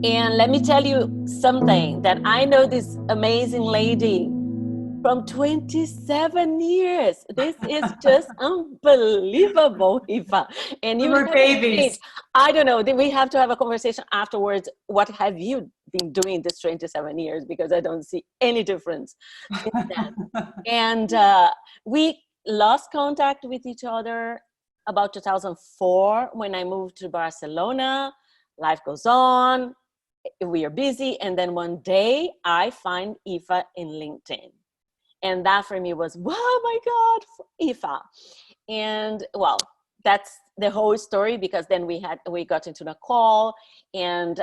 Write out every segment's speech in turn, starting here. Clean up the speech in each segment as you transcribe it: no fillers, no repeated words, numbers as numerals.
And let me tell you something, that I know this amazing lady from 27 years. This is just unbelievable, Aoife. And We you were set the stage. babies. I don't know. We have to have a conversation afterwards. What have you been doing this 27 years? Because I don't see any difference since then. And we lost contact with each other about 2004 when I moved to Barcelona. Life goes on. We are busy. And then one day I find Aoife in LinkedIn. And that for me was, wow, my God, Aoife. And well, that's the whole story, because then we got into a call, and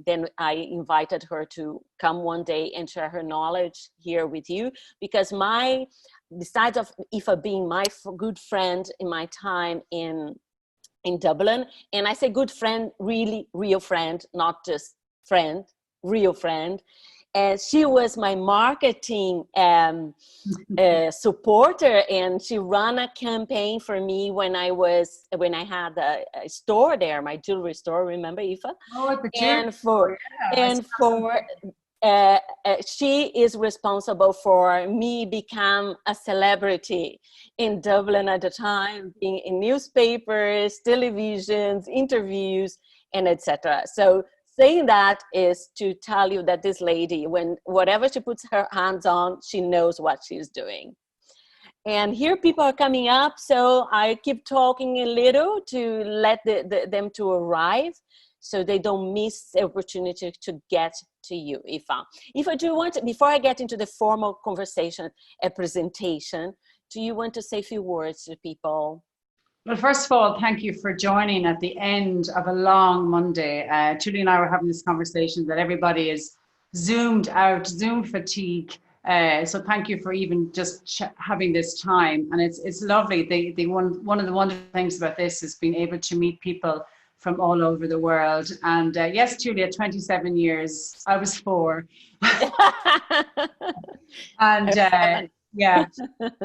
then I invited her to come one day and share her knowledge here with you, because besides of Aoife being my good friend in my time in Dublin, and I say good friend, really real friend, not just friend, real friend. And she was my marketing supporter, and she ran a campaign for me when I had a store there, my jewelry store. Remember, Aoife? Oh, at the And jewelry for store, yeah. she is responsible for me become a celebrity in Dublin at the time, being in newspapers, televisions, interviews, and etc. So saying that is to tell you that this lady, when whatever she puts her hands on, she knows what she's doing. And here people are coming up, so I keep talking a little to let them to arrive, so they don't miss the opportunity to get to you, Aoife. Aoife, do you want to, before I get into the formal conversation, a presentation, do you want to say a few words to people? Well, first of all, thank you for joining at the end of a long Monday. Tulia and I were having this conversation that everybody is zoomed out, Zoom fatigue. So thank you for even just having this time. And it's lovely. One of the wonderful things about this is being able to meet people from all over the world. And yes, Tulia, 27 years. I was 4. And yeah.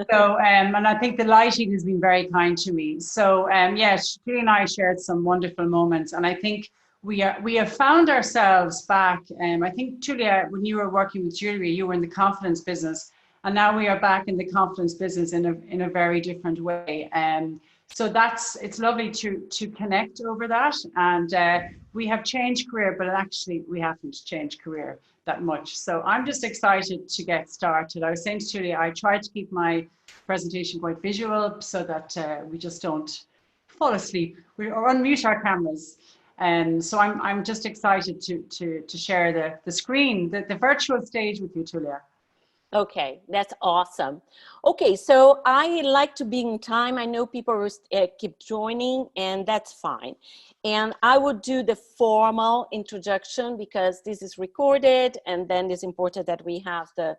So, and I think the lighting has been very kind to me. So, yes, Julie and I shared some wonderful moments, and I think we have found ourselves back. I think, Julia, when you were working with jewelry, you were in the confidence business, and now we are back in the confidence business in a very different way. So it's lovely to connect over that, and we have changed career, but actually we haven't changed career that much. So I'm just excited to get started. I was saying to Julia, I tried to keep my presentation quite visual so that we just don't fall asleep or unmute our cameras. And so I'm just excited to share the screen, the virtual stage with you, Tulia. Okay, that's awesome. Okay, so I like to be in time. I know people will keep joining, and that's fine. And I would do the formal introduction because this is recorded, and then it's important that we have the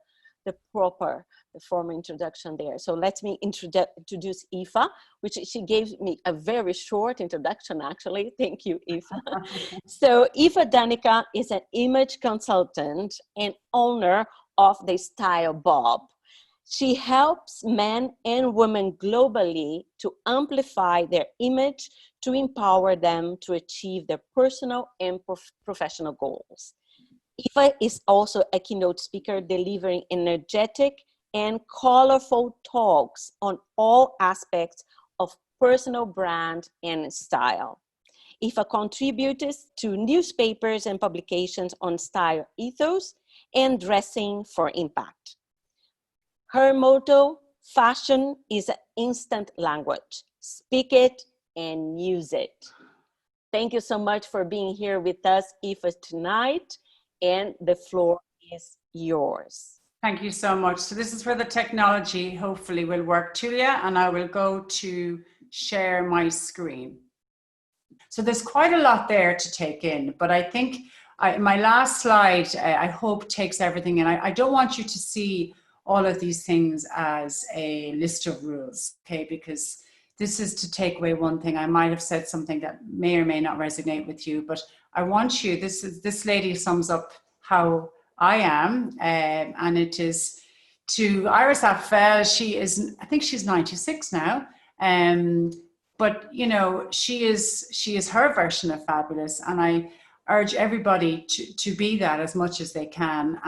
formal introduction there. So let me introduce Aoife, which she gave me a very short introduction, actually. Thank you, Aoife. So Aoife Dunican is an image consultant and owner of the Stylebob. She helps men and women globally to amplify their image to empower them to achieve their personal and professional goals. Aoife is also a keynote speaker delivering energetic and colorful talks on all aspects of personal brand and style. Aoife contributes to newspapers and publications on style ethos and dressing for impact. Her motto, fashion is an instant language. Speak it and use it. Thank you so much for being here with us, Aoife, tonight, and the floor is yours. Thank you so much. So this is where the technology hopefully will work, Tulia, and I will go to share my screen. So there's quite a lot there to take in, but I think my last slide, I hope takes everything in. I don't want you to see all of these things as a list of rules, okay? Because this is to take away one thing. I might have said something that may or may not resonate with you, but I want you, this lady sums up how I am, and it is to Iris Affel. I think she's 96 now. But you know, she is her version of fabulous, and urge everybody to be that as much as they can.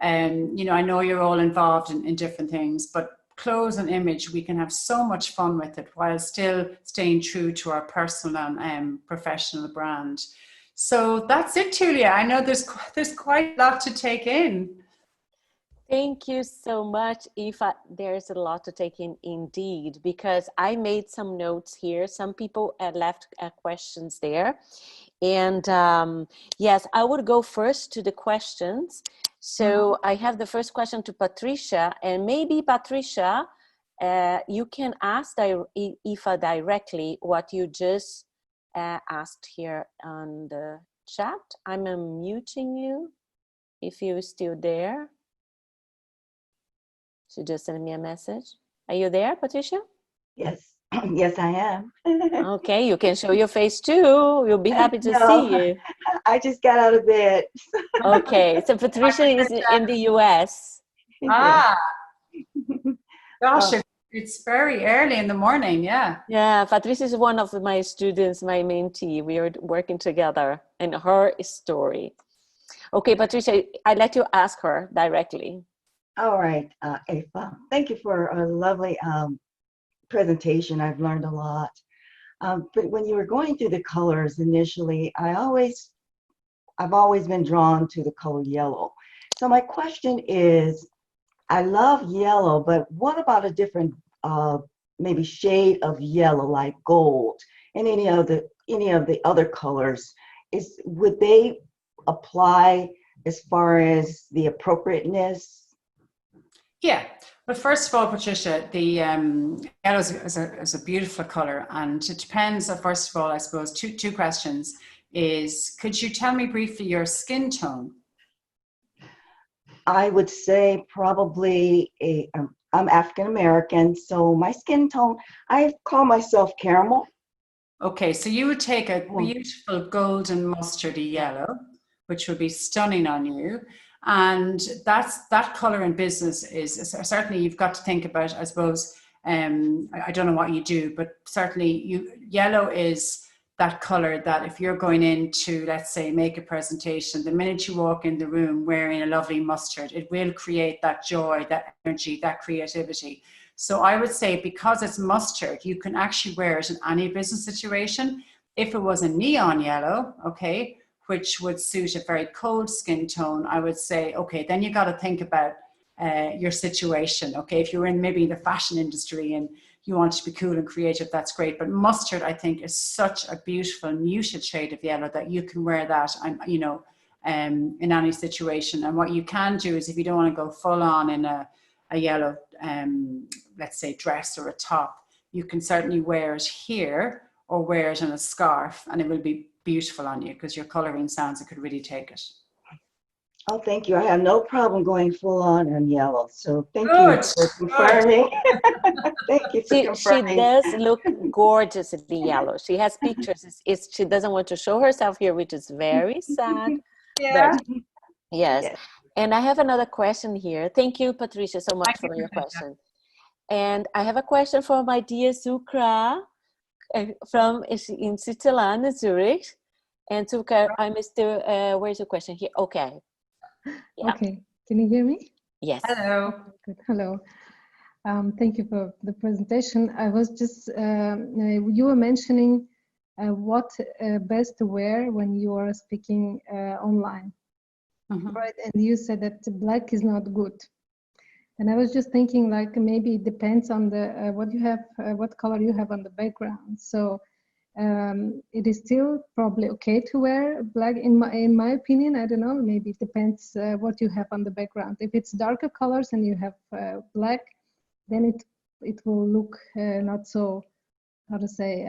And, you know, I know you're all involved in different things, but clothes and image, we can have so much fun with it while still staying true to our personal and professional brand. So that's it, Tulia. I know there's quite a lot to take in. Thank you so much, Aoife. There's a lot to take in indeed, because I made some notes here. Some people left questions there. And yes, I would go first to the questions. So I have the first question to Patricia, and maybe Patricia, you can ask Aoife directly what you just asked here on the chat. I'm unmuting you if you're still there. She just sent me a message. Are you there, Patricia? Yes, yes, I am. Okay, you can show your face too. We'll be happy to see you. I just got out of bed. Okay, so Patricia is in the US. Ah, gosh, it's very early in the morning, yeah. Yeah, Patricia is one of my students, my mentee. We are working together in her story. Okay, Patricia, I let you ask her directly. All right, Aoife, thank you for a lovely presentation. I've learned a lot. But when you were going through the colors initially, I've always been drawn to the color yellow. So my question is, I love yellow, but what about a different maybe shade of yellow, like gold, and any of the other colors? Would they apply as far as the appropriateness? Yeah, but first of all, Patricia, the yellow is a beautiful color, and it depends. First of all, I suppose two questions is: could you tell me briefly your skin tone? I would say probably I'm African American, so my skin tone, I call myself caramel. Okay, so you would take a beautiful golden mustardy yellow, which would be stunning on you. And that color in business is certainly, you've got to think about, I suppose, I don't know what you do, but certainly yellow is that color that if you're going in to, let's say, make a presentation, the minute you walk in the room wearing a lovely mustard, it will create that joy, that energy, that creativity. So I would say, because it's mustard, you can actually wear it in any business situation. If it was a neon yellow, okay, which would suit a very cold skin tone, I would say, okay, then you got to think about your situation. Okay, if you're in maybe the fashion industry and you want to be cool and creative, that's great. But mustard, I think, is such a beautiful muted shade of yellow that you can wear that, you know, in any situation. And what you can do is, if you don't want to go full on in a yellow, let's say, dress or a top, you can certainly wear it here or wear it in a scarf, and it will be beautiful on you, because your coloring sounds, it could really take it. Oh, thank you. I have no problem going full on yellow. So thank you for confirming. Thank you for confirming. She does look gorgeous in the yellow. She has pictures. She doesn't want to show herself here, which is very sad. Yeah. But yes. And I have another question here. Thank you, Patricia, so much for your question. And I have a question for my dear Zukra from in Switzerland, Zurich. And Zukra, I'm still, where's the question here? Okay. Yeah. Okay, can you hear me? Yes. Hello. Good. Hello. Thank you for the presentation. I was just, you were mentioning what best to wear when you are speaking online, right? And you said that black is not good. And I was just thinking, like, maybe it depends on the what you have, what color you have on the background. So it is still probably okay to wear black, in my opinion. I don't know, maybe it depends what you have on the background. If it's darker colors and you have black, then it will look not so, how to say,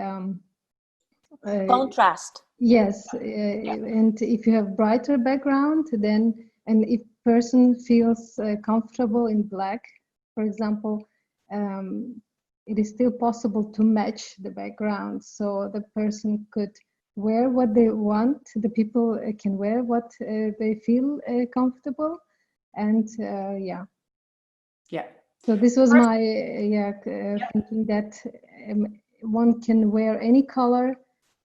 contrast. Yes, and if you have brighter background, then, and if person feels comfortable in black, for example, it is still possible to match the background, so the person could wear what they want. The people can wear what they feel comfortable, and yeah. So this was my thinking that one can wear any color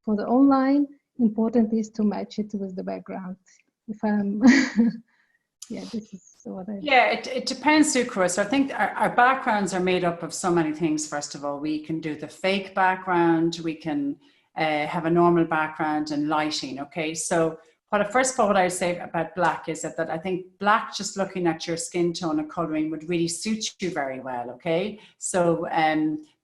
for the online. important is to match it with the background. If I'm, yeah, this is what I. Yeah, it depends, Sukra. So I think our backgrounds are made up of so many things. First of all, we can do the fake background, we can have a normal background and lighting. Okay, so first of all, what I would say about black is that I think black, just looking at your skin tone and coloring, would really suit you very well. Okay, so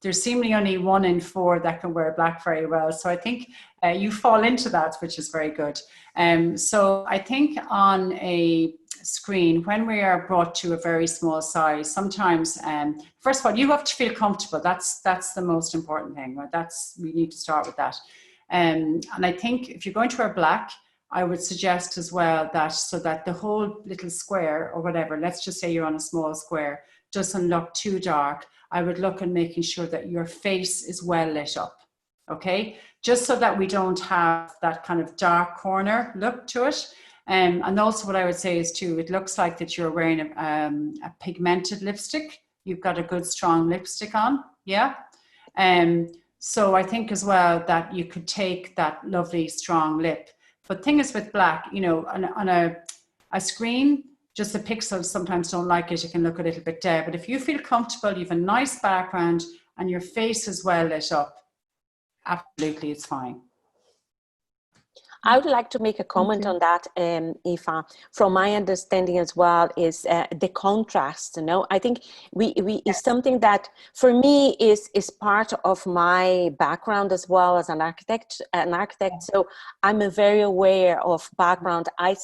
there's seemingly only 1 in 4 that can wear black very well. So I think you fall into that, which is very good. So I think on a screen, when we are brought to a very small size, sometimes first of all, you have to feel comfortable. That's the most important thing, right? We need to start with that. And I think if you're going to wear black, I would suggest as well that so that the whole little square or whatever, let's just say you're on a small square, doesn't look too dark, I would look at making sure that your face is well lit up. Okay, just so that we don't have that kind of dark corner look to it. And also what I would say is too, it looks like that you're wearing a pigmented lipstick. You've got a good strong lipstick on, yeah. So I think as well that you could take that lovely strong lip. But thing is with black, you know, on a screen, just the pixels sometimes don't like it. It can look a little bit dead. But if you feel comfortable, you have a nice background and your face is well lit up, absolutely, it's fine. I would like to make a comment on that, Aoife. From my understanding as well, is the contrast. You know, I think is something that for me is part of my background as well as an architect. So I'm very aware of background. I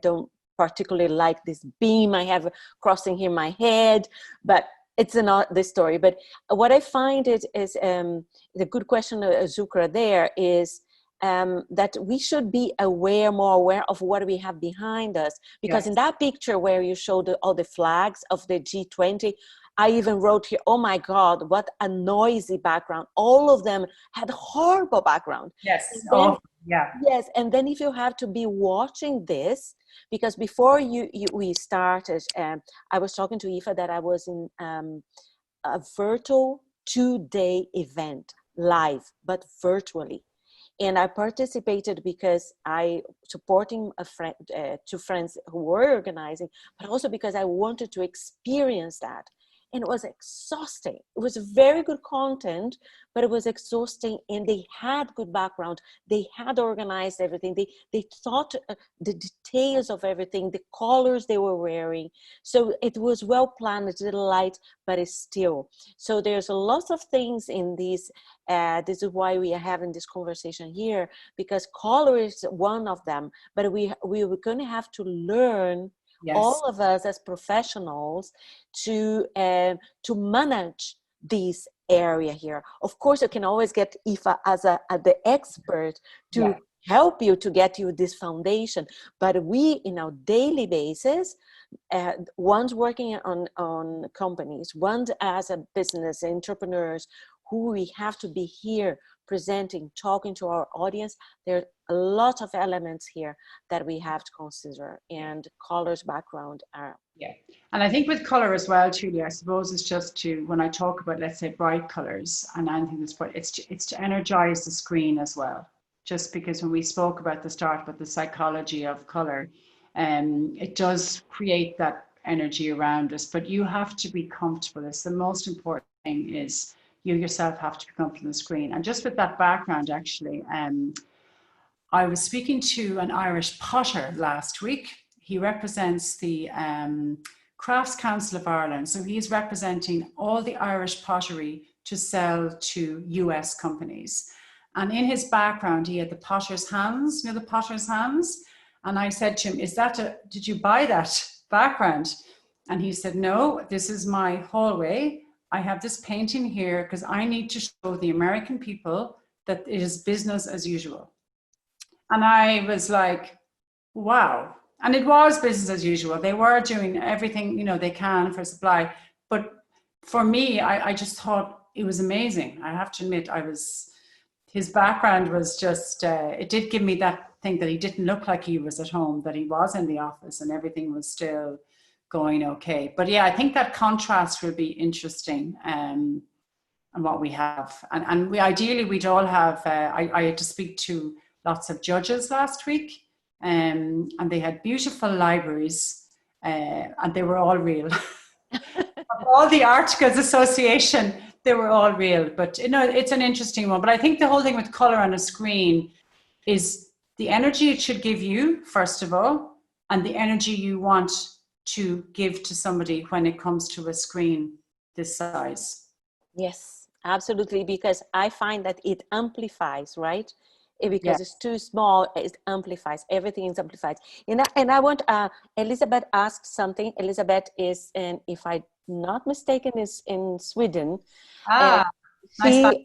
don't particularly like this beam I have crossing here my head, but it's not the story. But what I find is the good question, Zukra, there is. That we should be more aware of what we have behind us. Because in that picture where you showed all the flags of the G20, I even wrote here, oh my God, what a noisy background. All of them had horrible background. Yes, then, yes, and then if you have to be watching this, because before we started, I was talking to Aoife that I was in a virtual 2-day event, live, but virtually. And I participated because I supporting two friends who were organizing, but also because I wanted to experience that. And it was exhausting. It was very good content, but it was exhausting. And they had good background. They had organized everything. They thought the details of everything, the colors they were wearing. So it was well planned. It's a little light, but it's still. So there's a lot of things in these. This is why we are having this conversation here, because color is one of them. But we were going to have to learn. Yes. All of us as professionals to manage this area here. Of course, you can always get Aoife as the expert to help you to get you this foundation. But we, in our daily basis, one's working on companies, one's as a business entrepreneurs, who we have to be here presenting, talking to our audience. There are a lot of elements here that we have to consider, and color's background are. Yeah, and I think with color as well, Tulia, I suppose it's just to, when I talk about, let's say, bright colors and anything that's bright, it's to energize the screen as well. Just because when we spoke about the start with the psychology of color, it does create that energy around us, but you have to be comfortable. It's the most important thing is you yourself have to be comfortable on the screen. And just with that background, actually, I was speaking to an Irish potter last week. He represents the Crafts Council of Ireland. So he's representing all the Irish pottery to sell to US companies. And in his background, he had the potter's hands, you know, the potter's hands. And I said to him, did you buy that background? And he said, no, this is my hallway. I have this painting here because I need to show the American people that it is business as usual. And I was like, wow. And it was business as usual. They were doing everything, you know, they can for supply. But for me, I just thought it was amazing. I have to admit, his background was just, it did give me that thing that he didn't look like he was at home, that he was in the office and everything was still going okay. But yeah, I think that contrast will be interesting and what we have. And we ideally, we'd all have, I had to speak to lots of judges last week, and they had beautiful libraries, and they were all real. Of all the Articles Association, they were all real. But you know, it's an interesting one. But I think the whole thing with color on a screen is the energy it should give you, first of all, and the energy you want to give to somebody when it comes to a screen this size. Yes, absolutely, because I find that it amplifies, right? Because Yes. it's too small, it amplifies. Everything is amplified. And I want Elizabeth asked something. Elizabeth is, and if I'm not mistaken, is in Sweden. Ah, nice.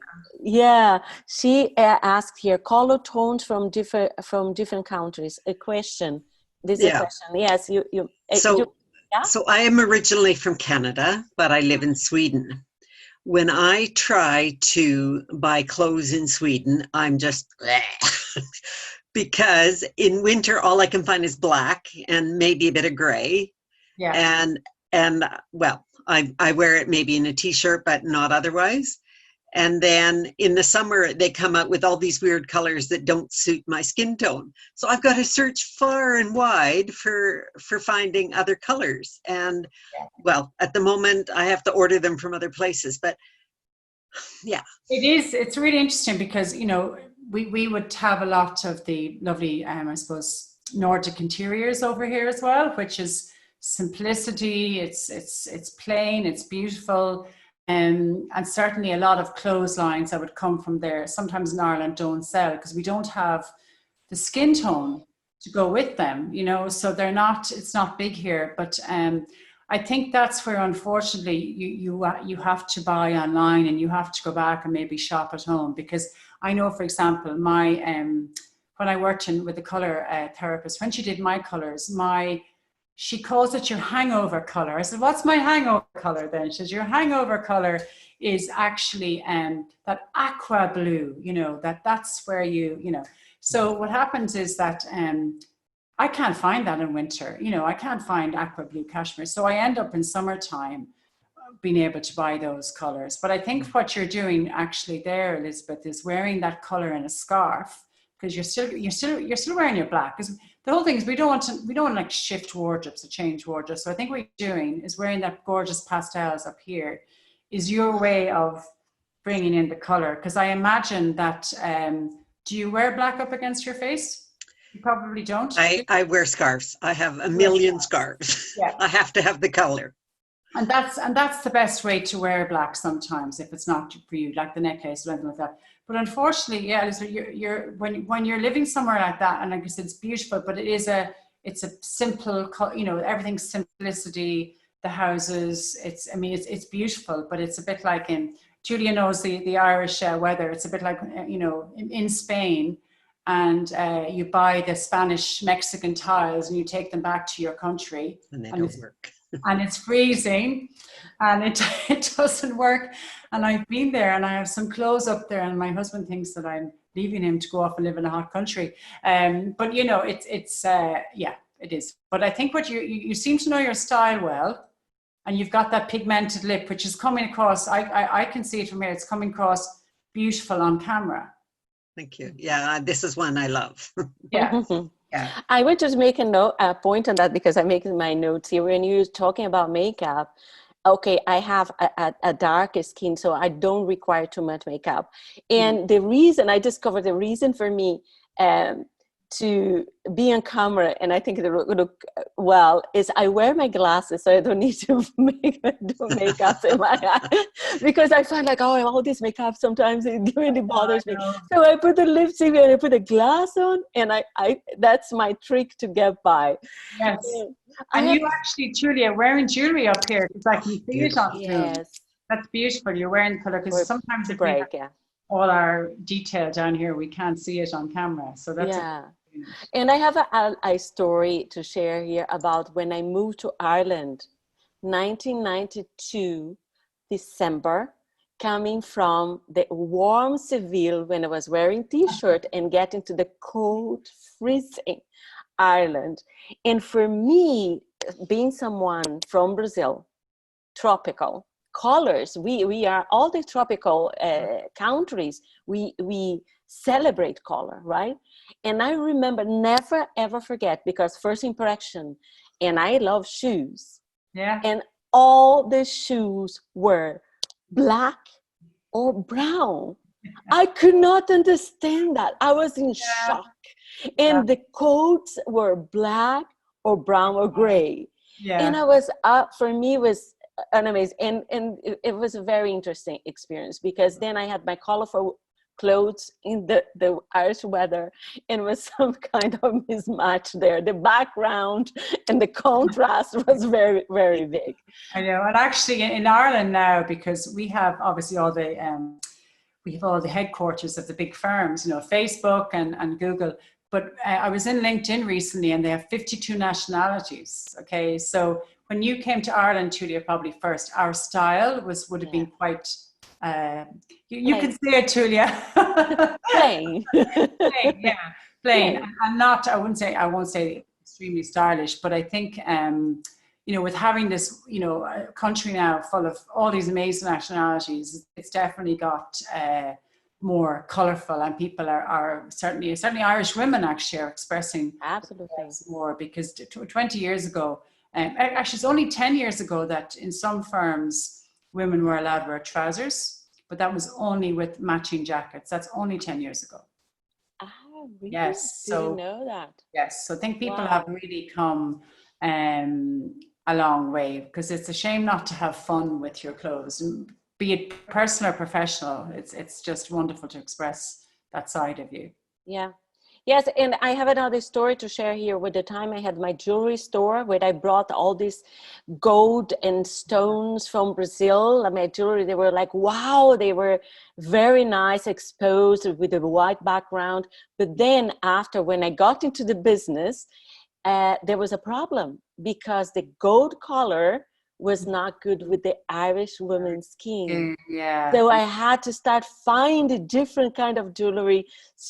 She asked here color tones from different countries. A question. This is a question. Yes, So I am originally from Canada, but I live in Sweden. When I try to buy clothes in Sweden, I'm just because in winter all I can find is black and maybe a bit of gray. Yeah. And well, I wear it maybe in a t-shirt, but not otherwise. And then in the summer, they come out with all these weird colors that don't suit my skin tone. So I've got to search far and wide for finding other colors. And well, at the moment, I have to order them from other places. But yeah. It's really interesting because, you know, we would have a lot of the lovely, I suppose, Nordic interiors over here as well, which is simplicity. It's plain, it's beautiful. And certainly a lot of clotheslines that would come from there, sometimes in Ireland, don't sell because we don't have the skin tone to go with them, you know, so it's not big here. But I think that's where, unfortunately, you have to buy online and you have to go back and maybe shop at home. Because I know, for example, when I worked with a color therapist, when she did my colors, she calls it your hangover color. I said, what's my hangover color then? She says, your hangover color is actually that aqua blue, you know, that's where you know. So what happens is that I can't find that in winter. You know, I can't find aqua blue cashmere. So I end up in summertime being able to buy those colors. But I think what you're doing actually there, Elizabeth, is wearing that color in a scarf, because you're still wearing your black. Because the whole thing is we don't want to like shift wardrobes or change wardrobes. So I think what you're doing is wearing that gorgeous pastels up here is your way of bringing in the color. Because I imagine that, do you wear black up against your face? You probably don't. I wear scarves. I have a million scarves. Yeah. I have to have the color. And that's the best way to wear black sometimes, if it's not for you, like the necklace or anything like that. But unfortunately, yeah, you're when you're living somewhere like that, and like I said, it's beautiful, but it's a simple, you know, everything's simplicity. The houses, it's beautiful, but it's a bit like Tulia knows the Irish weather. It's a bit like, you know, in Spain, and you buy the Spanish Mexican tiles and you take them back to your country, And they don't work. And it's freezing and it doesn't work. And I've been there and I have some clothes up there, and my husband thinks that I'm leaving him to go off and live in a hot country. But you know, it's yeah, it is. But I think what you seem to know your style well, and you've got that pigmented lip, which is coming across, I can see it from here, it's coming across beautiful on camera. Thank you. Yeah, this is one I love. Yeah. Yeah. I would just make a point on that, because I'm making my notes here. When you're talking about makeup, okay, I have a darker skin, so I don't require too much makeup. And the reason, I discovered the reason for me to be on camera, and I think it look well, is I wear my glasses, so I don't need to do makeup in my eye, because I find like, oh, all this makeup sometimes it really bothers me. So I put the lipstick and I put the glass on, and I that's my trick to get by. Yes. And you actually, Tulia, wearing jewelry up here, because I can see it on Zoom. Yes, That's beautiful. You're wearing color, because sometimes if we break, have all our detail down here, we can't see it on camera. So that's And I have a story to share here about when I moved to Ireland, 1992, December, coming from the warm Seville when I was wearing t-shirt and getting to the cold, freezing Ireland. And for me, being someone from Brazil, tropical colors, we are all the tropical countries, we celebrate color, right? And I remember, never ever forget, because first impression, and I love shoes. Yeah. And all the shoes were black or brown. I could not understand that. I was in shock. And the coats were black or brown or gray. Yeah. And I was, for me, it was an amazing, and it was a very interesting experience, because then I had my colorful clothes in the Irish weather, and was some kind of mismatch there. The background and the contrast was very, very big. I know. And actually in Ireland now, because we have obviously all the we have all the headquarters of the big firms, you know, Facebook and Google. But I was in LinkedIn recently, and they have 52 nationalities. Okay, so when you came to Ireland, Tulia, probably first, our style would have been quite. You can say it, Tulia. Plain. Plain, yeah, plain, Plain. and not. I won't say extremely stylish, but I think you know, with having this, you know, country now full of all these amazing nationalities, it's definitely got more colourful, and people are certainly Irish women actually are expressing Absolutely more, because 20 years ago, actually it's only 10 years ago that in some firms women were allowed to wear trousers, but that was only with matching jackets. That's only 10 years ago. Really? Yes, Didn't know that. Yes, so I think people have really come a long way, because it's a shame not to have fun with your clothes, and be it personal or professional. It's just wonderful to express that side of you. Yeah. Yes, and I have another story to share here. With the time I had my jewelry store, where I brought all this gold and stones from Brazil. My jewelry, they were like, wow, they were very nice, exposed with a white background. But then after, when I got into the business, there was a problem, because the gold color was not good with the Irish women's skin. Yeah. So I had to start finding different kind of jewelry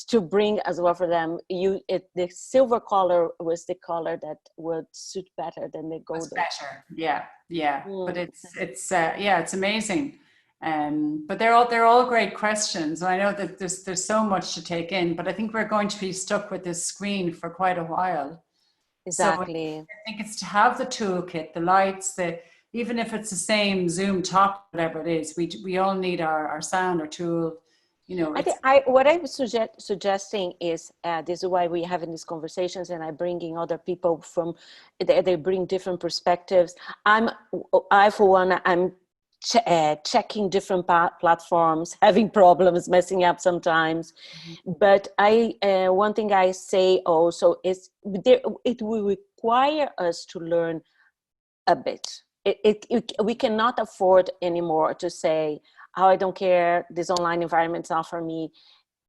to bring as well for them. The silver color was the color that would suit better than the gold. It's better. Yeah. But it's amazing. But they're all great questions. I know that there's so much to take in, but I think we're going to be stuck with this screen for quite a while. Exactly. So I think it's to have the toolkit, the lights, even if it's the same Zoom top, whatever it is, we all need our sound or tool. You know, what I'm suggesting is, this is why we're having these conversations, and I'm bringing other people from, they bring different perspectives. I for one, I'm checking different platforms, having problems, messing up sometimes. But one thing I say also is, it will require us to learn a bit. We cannot afford anymore to say, oh, I don't care, this online environment's not for me.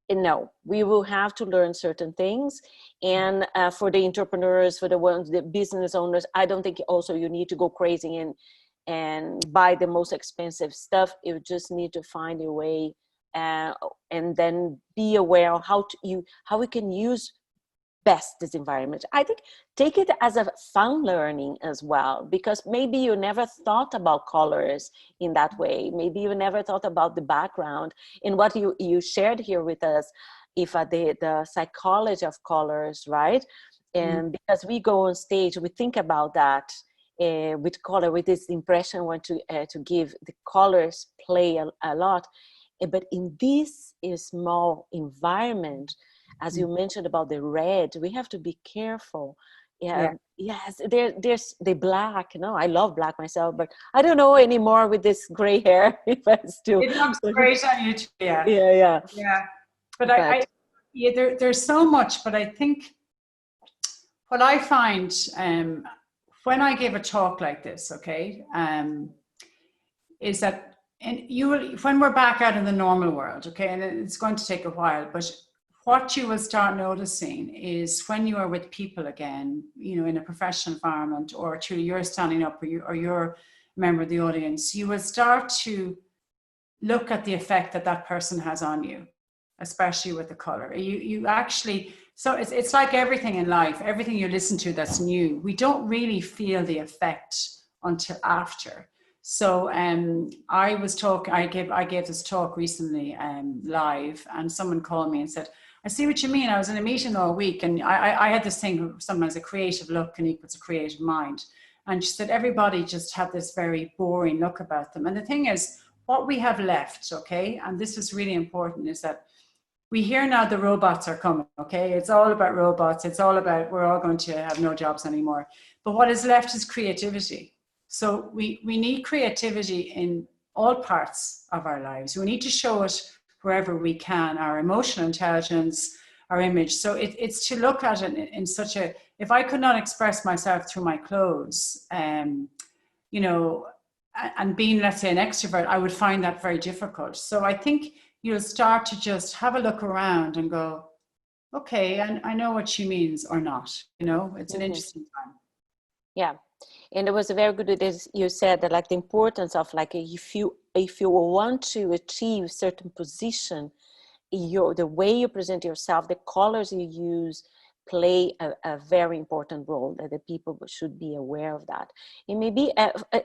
And no, we will have to learn certain things. And for the entrepreneurs, for the business owners, I don't think also you need to go crazy and buy the most expensive stuff. You just need to find a way, and then be aware of how we can use best this environment. I think take it as a fun learning as well, because maybe you never thought about colors in that way. Maybe you never thought about the background. And what you shared here with us, Aoife, the psychology of colors, right? And because we go on stage, we think about that with color, with this impression, want to give. The colors play a lot. But in this small environment, as you mentioned about the red, we have to be careful. Yes, there's the black. No, I love black myself, but I don't know anymore with this gray hair if I still. It looks great on you, yeah. Yeah. But there's so much. But I think what I find when I give a talk like this, okay, is that when we're back out in the normal world, okay, and it's going to take a while, but what you will start noticing is when you are with people again, you know, in a professional environment, or you're standing up, or you're a member of the audience, you will start to look at the effect that person has on you, especially with the color. You actually, so it's like everything in life, everything you listen to that's new, we don't really feel the effect until after. So I gave this talk recently live, and someone called me and said, I see what you mean. I was in a meeting all week, and I had this thing, sometimes a creative look can equals a creative mind. And she said, everybody just had this very boring look about them. And the thing is, what we have left, okay, and this is really important, is that we hear now the robots are coming, okay? It's all about robots. It's all about, we're all going to have no jobs anymore. But what is left is creativity. So we need creativity in all parts of our lives. We need to show it wherever we can, our emotional intelligence, our image. So it's to look at it in such a, if I could not express myself through my clothes, you know, and being, let's say, an extrovert, I would find that very difficult. So I think you'll start to just have a look around and go, okay, I know what she means, or not. You know, it's an interesting time. Yeah. And it was very good that you said that, like, the importance of, like, if you want to achieve certain position, the way you present yourself, the colors you use play a very important role, that the people should be aware of that. It may be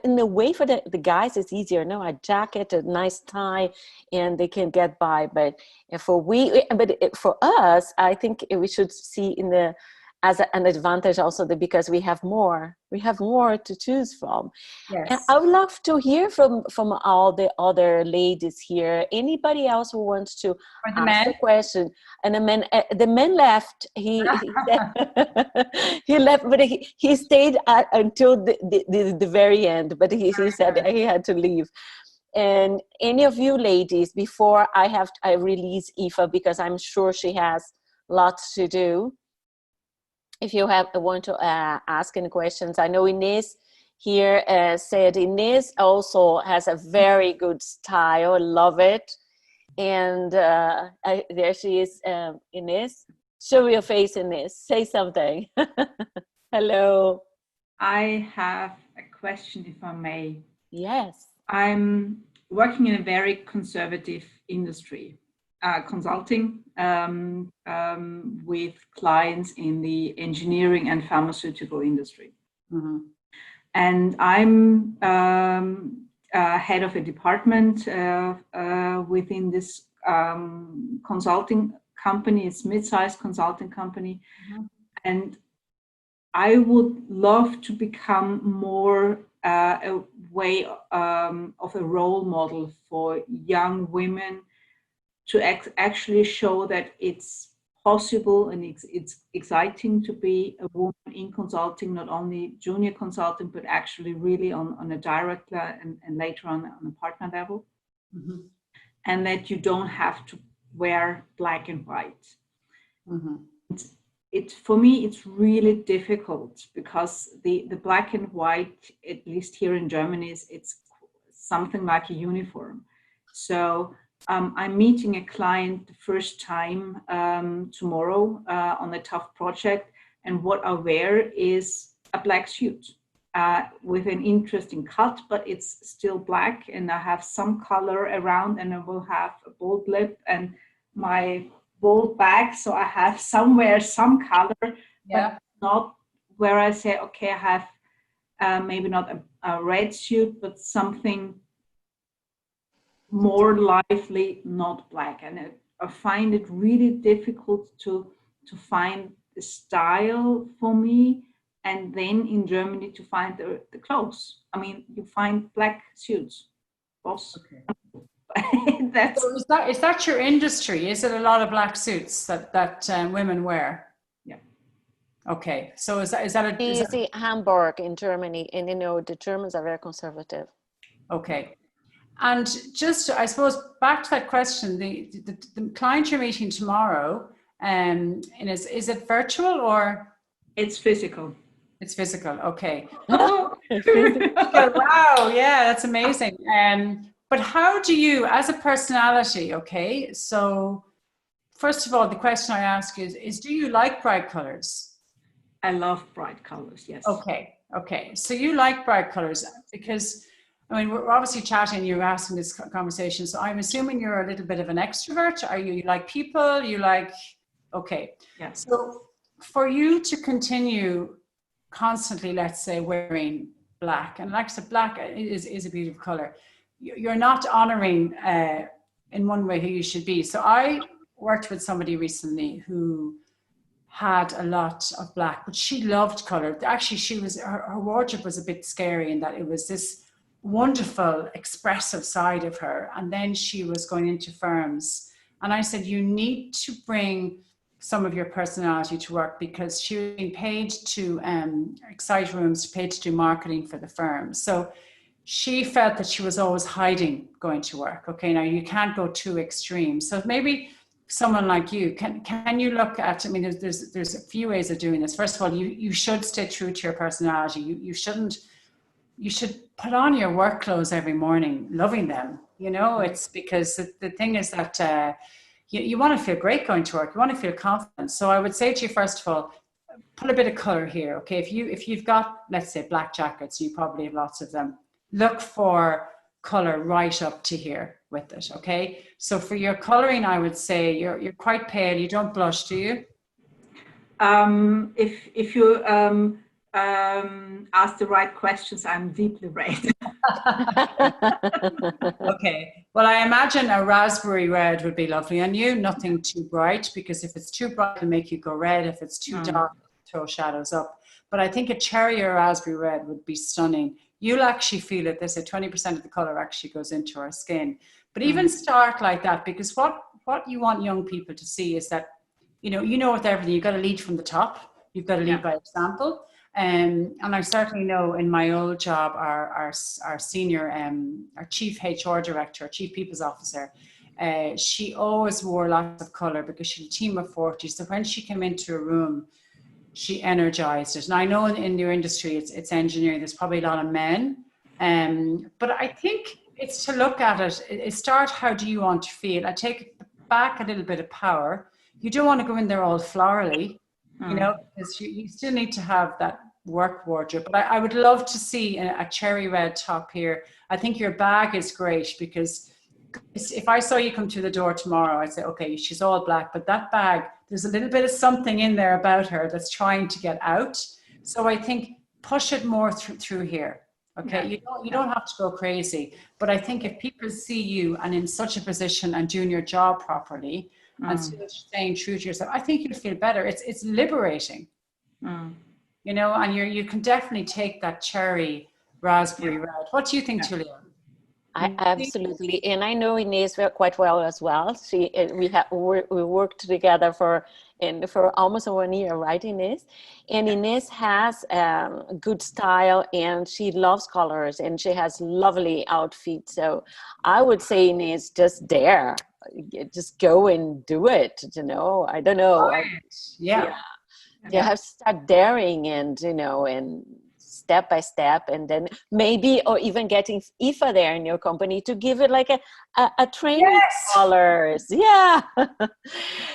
in a way for the guys it's easier, no, a jacket, a nice tie, and they can get by. But for us, I think we should see as an advantage also, that because we have more to choose from. Yes. And I would love to hear from all the other ladies here. Anybody else who wants to ask a question? And the man left. He he left, but he stayed until the very end. But he said he had to leave. And any of you ladies, before I release Aoife, because I'm sure she has lots to do. If you want to ask any questions, I know Inez here said Inez also has a very good style. Love it. And there she is, Inez. Show your face, Inez. Say something. Hello. I have a question, if I may. Yes. I'm working in a very conservative industry, consulting with clients in the engineering and pharmaceutical industry. Mm-hmm. And I'm head of a department within this consulting company. It's mid-sized consulting company. Mm-hmm. And I would love to become more a way of a role model for young women, to actually show that it's possible and it's exciting to be a woman in consulting, not only junior consulting, but actually really on a director and later on a partner level. Mm-hmm. And that you don't have to wear black and white. Mm-hmm. For me, it's really difficult because the black and white, at least here in Germany, it's something like a uniform. So I'm meeting a client the first time tomorrow on a tough project, and what I wear is a black suit with an interesting cut, but it's still black, and I have some color around, and I will have a bold lip and my bold bag, so I have somewhere some color, but not where I say, okay, I have maybe not a red suit, but something more lively, not black. And I find it really difficult to find the style for me, and then in Germany to find the clothes. I mean, you find black suits, boss. Okay. So is that your industry? Is it a lot of black suits that women wear? Yeah. Okay, so is that Easy Hamburg in Germany, and you know the Germans are very conservative. Okay. And just, I suppose, back to that question, the client you're meeting tomorrow, is it virtual or? It's physical. It's physical, okay. Oh. Wow, yeah, that's amazing. But how do you, as a personality, okay, so first of all, the question I ask is do you like bright colors? I love bright colors, yes. Okay. So you like bright colors because, I mean, we're obviously chatting, you're asking this conversation, so I'm assuming you're a little bit of an extrovert. Are you like people? Okay. Yeah. So for you to continue constantly, let's say, wearing black. And like I said, black is a beautiful color. You're not honoring in one way who you should be. So I worked with somebody recently who had a lot of black, but she loved color. Actually, her wardrobe was a bit scary in that it was this wonderful, expressive side of her. And then she was going into firms. And I said, you need to bring some of your personality to work, because she was being paid to excite rooms, paid to do marketing for the firm. So she felt that she was always hiding going to work. Okay, now you can't go too extreme. So maybe someone like you, can you look at, I mean, there's a few ways of doing this. First of all, you should stay true to your personality. You should put on your work clothes every morning, loving them. You know, it's because the thing is that you want to feel great going to work. You want to feel confident. So I would say to you, first of all, put a bit of color here. Okay, if you've got, let's say, black jackets, you probably have lots of them. Look for color right up to here with it. Okay, so for your coloring, I would say you're quite pale. You don't blush, do you? If you ask the right questions, I'm deeply red. Okay, well, I imagine a raspberry red would be lovely on you. Nothing too bright, because if it's too bright, it'll make you go red. If it's too dark, throw shadows up. But I think a cherry or raspberry red would be stunning. You'll actually feel it. They say 20% of the color actually goes into our skin. But even start like that, because what you want young people to see is that, you know, with everything, you've got to lead from the top. You've got to lead by example. And I certainly know in my old job, our senior, our chief HR director, chief people's officer, she always wore lots of color because she had a team of 40. So when she came into a room, she energized it. And I know in your industry, it's engineering, there's probably a lot of men. But I think it's to look at it, start, how do you want to feel? I take back a little bit of power. You don't want to go in there all florally, you know, because you still need to have that work wardrobe. But I would love to see a cherry red top here. I think your bag is great, because if I saw you come through the door tomorrow, I'd say, okay, she's all black, but that bag, there's a little bit of something in there about her that's trying to get out. So I think push it more through here. Okay, you don't have to go crazy, but I think if people see you and in such a position and doing your job properly and still staying true to yourself, I think you'll feel better. It's liberating, you know, and you can definitely take that cherry raspberry red. What do you think, Tulia? I absolutely, and I know Inez quite well as well. We worked together for almost 1 year, right, Inez? And Inez has good style, and she loves colors, and she has lovely outfits. So I would say, Inez, just go and do it. You know, I don't know. You have to start daring, and you know, and step by step, and then maybe, or even getting Aoife there in your company to give it like a training colors. Yeah.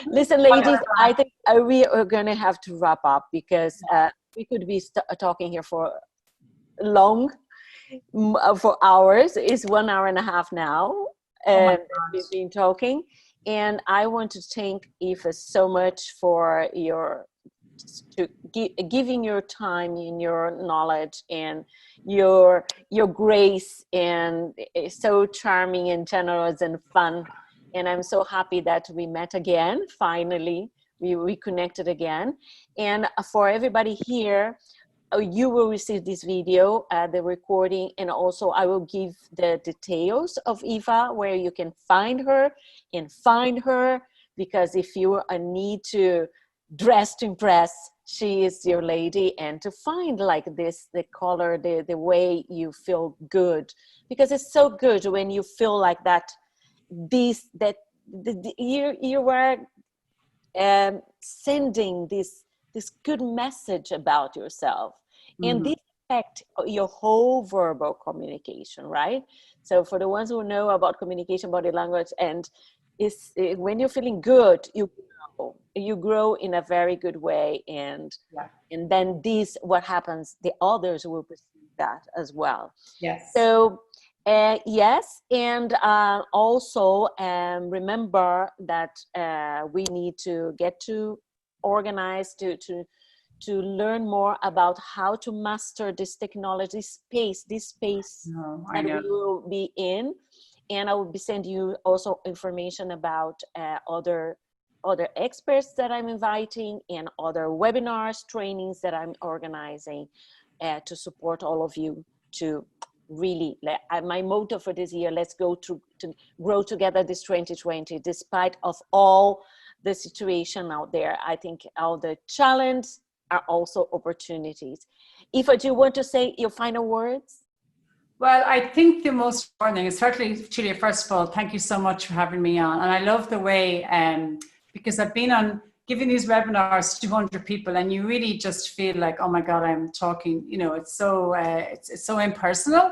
Listen, ladies, I think we are going to have to wrap up, because we could be talking here for hours. It's 1 hour and a half now. We've been talking, and I want to thank Aoife so much for giving your time and your knowledge and your grace, and so charming and generous and fun. And I'm so happy that we met again. Finally, we reconnected again. And for everybody here, you will receive this video, the recording, and also I will give the details of Aoife, where you can find her, because if you need to dress to impress, she is your lady. And to find like this, the color, the way you feel good, because it's so good when you feel like that, you were sending this good message about yourself, and this affect your whole verbal communication, right? So for the ones who know about communication, body language, and when you're feeling good, you grow in a very good way, and then what happens, the others will perceive that as well. So yes, and also remember that we need to get to organize to to learn more about how to master this technology space, I that know. we will be in. And I will be sending you also information about other experts that I'm inviting and other webinars, trainings that I'm organizing to support all of you to really, my motto for this year, let's go to grow together this 2020, despite of all the situation out there. I think all the challenges are also opportunities. Aoife, do you want to say your final words? Well, I think the most important thing is certainly, Tulia, first of all, thank you so much for having me on. And I love the way, because I've been on giving these webinars to 200 people, and you really just feel like, oh my God, I'm talking, you know, it's so impersonal.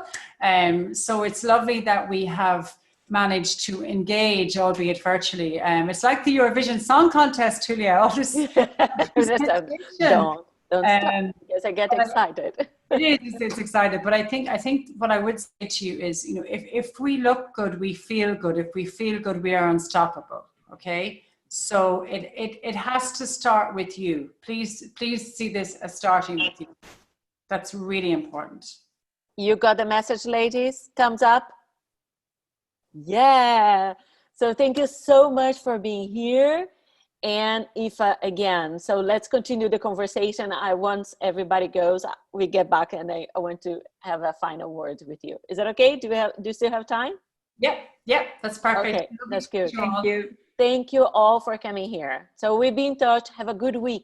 So it's lovely that we have managed to engage, albeit virtually. It's like the Eurovision Song Contest, Tulia, all this. Don't stop, because I get excited. It's excited, but I think what I would say to you is, you know, if we look good, we feel good. If we feel good, we are unstoppable. Okay, so it has to start with you. Please see this as starting with you. That's really important. You got the message, ladies? Thumbs up. Yeah. So thank you so much for being here. And Aoife, again, so let's continue the conversation. Once everybody goes, we get back, and I want to have a final word with you. Is that okay? Do you still have time? Yep, that's perfect. Okay, that's good. Thank you. Thank you all for coming here. So we'll be in touch. Have a good week.